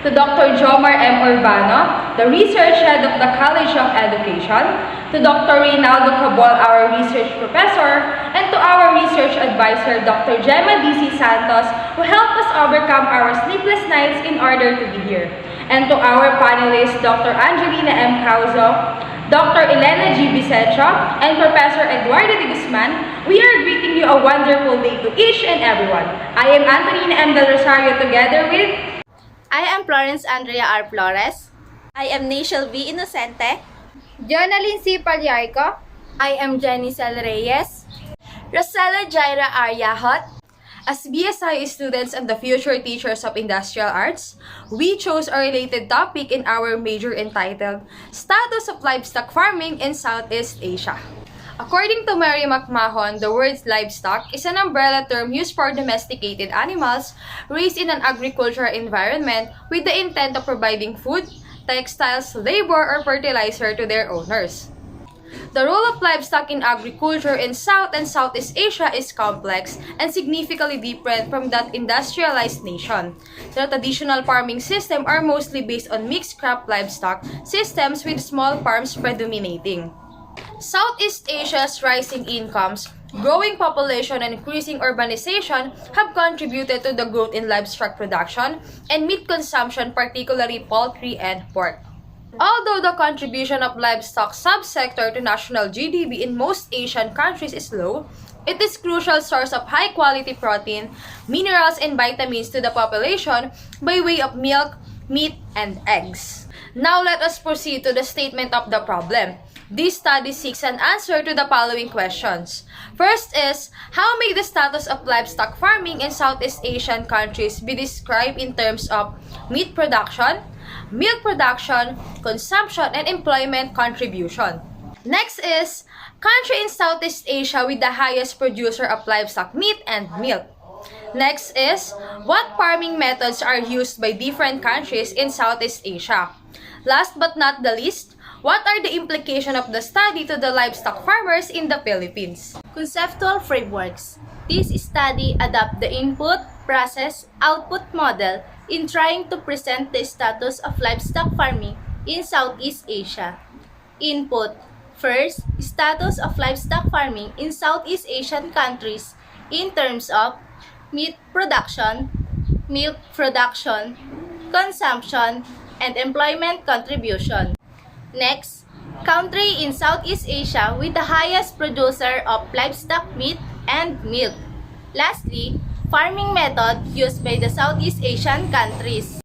to Dr. Jomar M. Urbano, the Research Head of the College of Education, to Dr. Reynaldo Cabol, our Research Professor, and to our Research Advisor, Dr. Gemma D.C. Santos, who helped us overcome our sleepless nights in order to be here. And to our panelists, Dr. Angelina M. Cauzo, Dr. Elena G. Vicencio, and Professor Eduardo de Guzman, we are greeting you a wonderful day to each and everyone. I am Antonina M. Del Rosario together with... I am Florence Andrea R. Flores. I am Nashel V. Inocente. Jonalyn C. Palyarco. I am Jenny Cel Reyes. Rosella Jaira R. Yahot. As BSI students and the future teachers of industrial arts, we chose a related topic in our major entitled Status of Livestock Farming in Southeast Asia. According to Mary McMahon, the word livestock is an umbrella term used for domesticated animals raised in an agricultural environment with the intent of providing food, textiles, labor, or fertilizer to their owners. The role of livestock in agriculture in South and Southeast Asia is complex and significantly different from that industrialized nation. The traditional farming system are mostly based on mixed crop livestock systems with small farms predominating. Southeast Asia's rising incomes, growing population, and increasing urbanization have contributed to the growth in livestock production and meat consumption, particularly poultry and pork. Although the contribution of livestock subsector to national GDP in most Asian countries is low, it is a crucial source of high-quality protein, minerals, and vitamins to the population by way of milk, meat, and eggs. Now let us proceed to the statement of the problem. This study seeks an answer to the following questions. First is, how may the status of livestock farming in Southeast Asian countries be described in terms of meat production, milk production, consumption, and employment contribution? Next is, country in Southeast Asia with the highest producer of livestock meat and milk. Next is, what farming methods are used by different countries in Southeast Asia? Last but not the least, what are the implications of the study to the livestock farmers in the Philippines? Conceptual frameworks. This study adopts the input, process, output model in trying to present the status of livestock farming in Southeast Asia. Input. First, status of livestock farming in Southeast Asian countries in terms of meat production, milk production, consumption, and employment contribution. Next, country in Southeast Asia with the highest producer of livestock meat and milk. Lastly, farming method used by the Southeast Asian countries.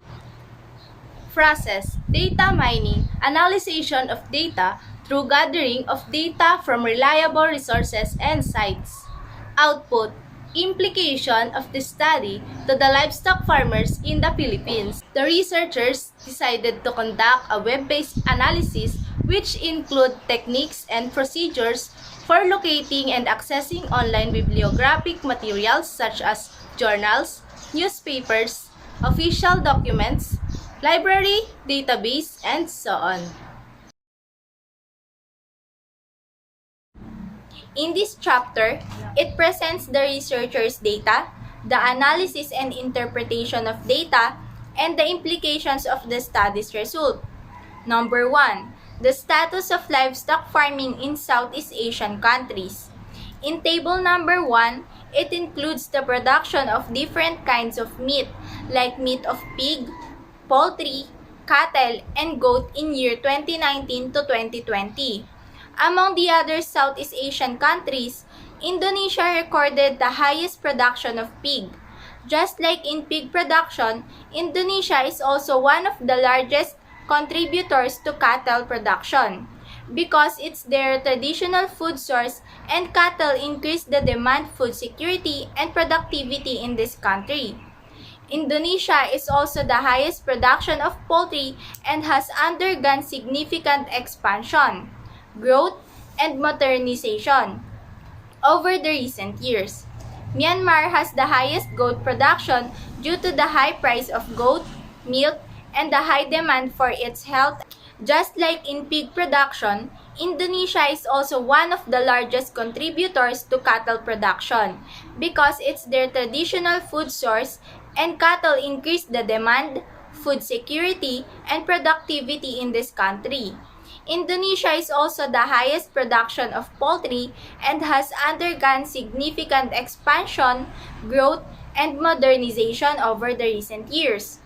Process, data mining, analysis of data through gathering of data from reliable resources and sites. Output, implication of the study to the livestock farmers in the Philippines. The researchers decided to conduct a web-based analysis which include techniques and procedures for locating and accessing online bibliographic materials such as journals, newspapers, official documents, library, database, and so on. In this chapter, it presents the researchers' data, the analysis and interpretation of data, and the implications of the study's result. Number 1. The status of livestock farming in Southeast Asian countries. In table number 1, it includes the production of different kinds of meat, like meat of pig, poultry, cattle, and goat in year 2019 to 2020. Among the other Southeast Asian countries, Indonesia recorded the highest production of pig. Just like in pig production, Indonesia is also one of the largest contributors to cattle production because it's their traditional food source, and cattle increase the demand food security and productivity in this country. Indonesia is also the highest production of poultry and has undergone significant expansion, growth, and modernization over the recent years. Myanmar has the highest goat production due to the high price of goat, milk, and the high demand for its health. Just like in pig production, Indonesia is also one of the largest contributors to cattle production because it's their traditional food source, and cattle increase the demand, food security, and productivity in this country. Indonesia is also the highest production of poultry and has undergone significant expansion, growth, and modernization over the recent years.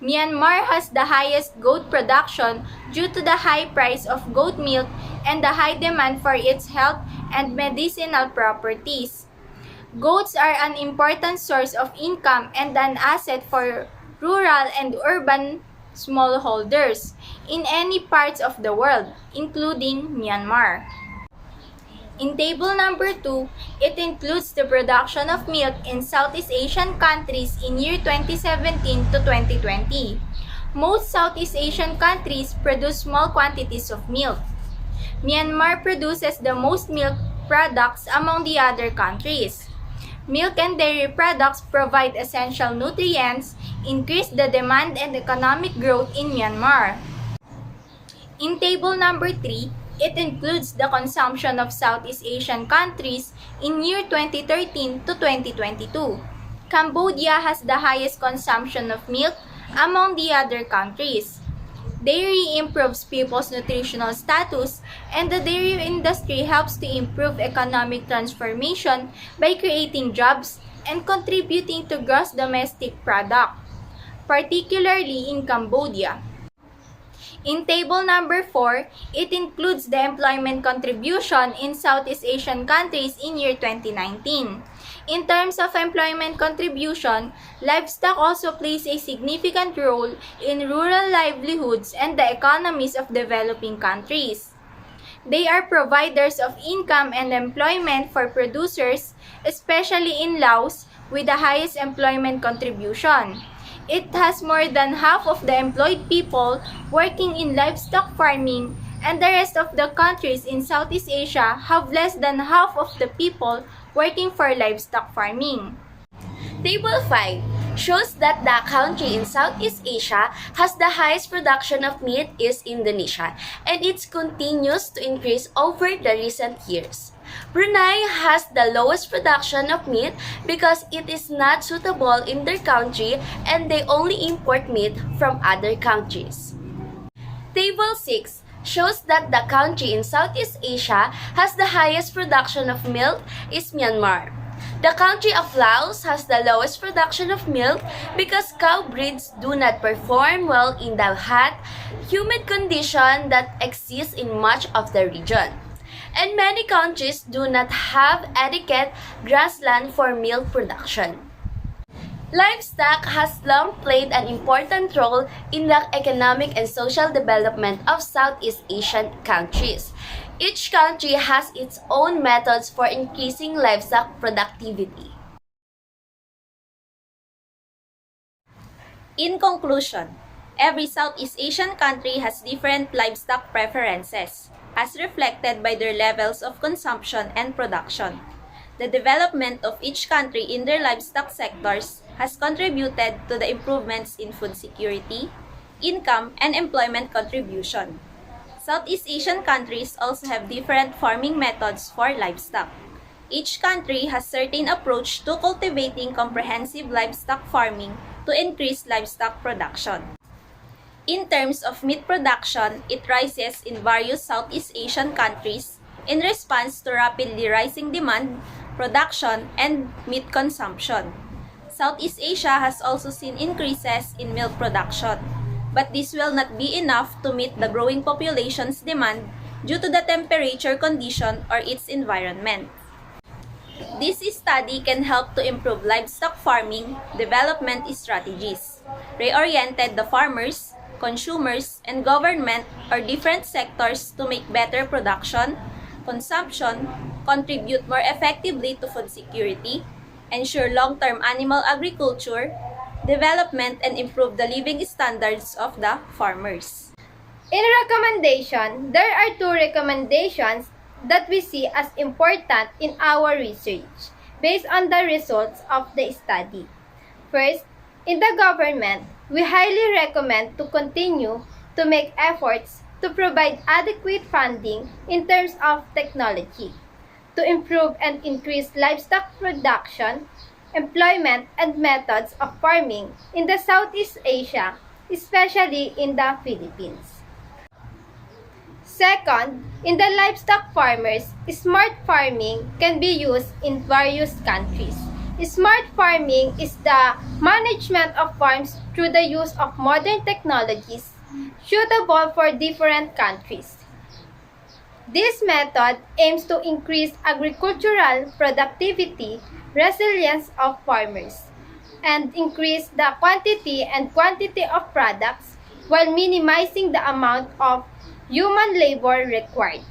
Myanmar has the highest goat production due to the high price of goat milk and the high demand for its health and medicinal properties. Goats are an important source of income and an asset for rural and urban smallholders in any parts of the world, including Myanmar. In table number 2, it includes the production of milk in Southeast Asian countries in year 2017 to 2020. Most Southeast Asian countries produce small quantities of milk. Myanmar produces the most milk products among the other countries. Milk and dairy products provide essential nutrients, increase the demand and economic growth in Myanmar. In table number 3, it includes the consumption of Southeast Asian countries in year 2013 to 2022. Cambodia has the highest consumption of milk among the other countries. Dairy improves people's nutritional status, and the dairy industry helps to improve economic transformation by creating jobs and contributing to gross domestic product, particularly in Cambodia. In table number 4, it includes the employment contribution in Southeast Asian countries in year 2019. In terms of employment contribution, livestock also plays a significant role in rural livelihoods and the economies of developing countries. They are providers of income and employment for producers, especially in Laos, with the highest employment contribution. It has more than half of the employed people working in livestock farming, and the rest of the countries in Southeast Asia have less than half of the people working for livestock farming. Table 5 shows that the country in Southeast Asia has the highest production of meat is Indonesia, and it continues to increase over the recent years. Brunei has the lowest production of meat because it is not suitable in their country and they only import meat from other countries. Table 6 shows that the country in Southeast Asia has the highest production of milk is Myanmar. The country of Laos has the lowest production of milk because cow breeds do not perform well in the hot, humid condition that exists in much of the region. And many countries do not have adequate grassland for milk production. Livestock has long played an important role in the economic and social development of Southeast Asian countries. Each country has its own methods for increasing livestock productivity. In conclusion, every Southeast Asian country has different livestock preferences, as reflected by their levels of consumption and production. The development of each country in their livestock sectors has contributed to the improvements in food security, income, and employment contribution. Southeast Asian countries also have different farming methods for livestock. Each country has certain approach to cultivating comprehensive livestock farming to increase livestock production. In terms of meat production, it rises in various Southeast Asian countries in response to rapidly rising demand, production, and meat consumption. Southeast Asia has also seen increases in milk production, but this will not be enough to meet the growing population's demand due to the temperature condition or its environment. This study can help to improve livestock farming development strategies, reoriented the farmers, consumers, and government or different sectors to make better production, consumption, contribute more effectively to food security, ensure long-term animal agriculture, development, and improve the living standards of the farmers. In recommendation, there are two recommendations that we see as important in our research based on the results of the study. First, in the government, we highly recommend to continue to make efforts to provide adequate funding in terms of technology to improve and increase livestock production, employment, and methods of farming in the Southeast Asia especially in the Philippines. Second, in the livestock farmers, smart farming can be used in various countries. Smart farming is the management of farms through the use of modern technologies suitable for different countries. This method aims to increase agricultural productivity, resilience of farmers, and increase the quantity and quantity of products while minimizing the amount of human labor required.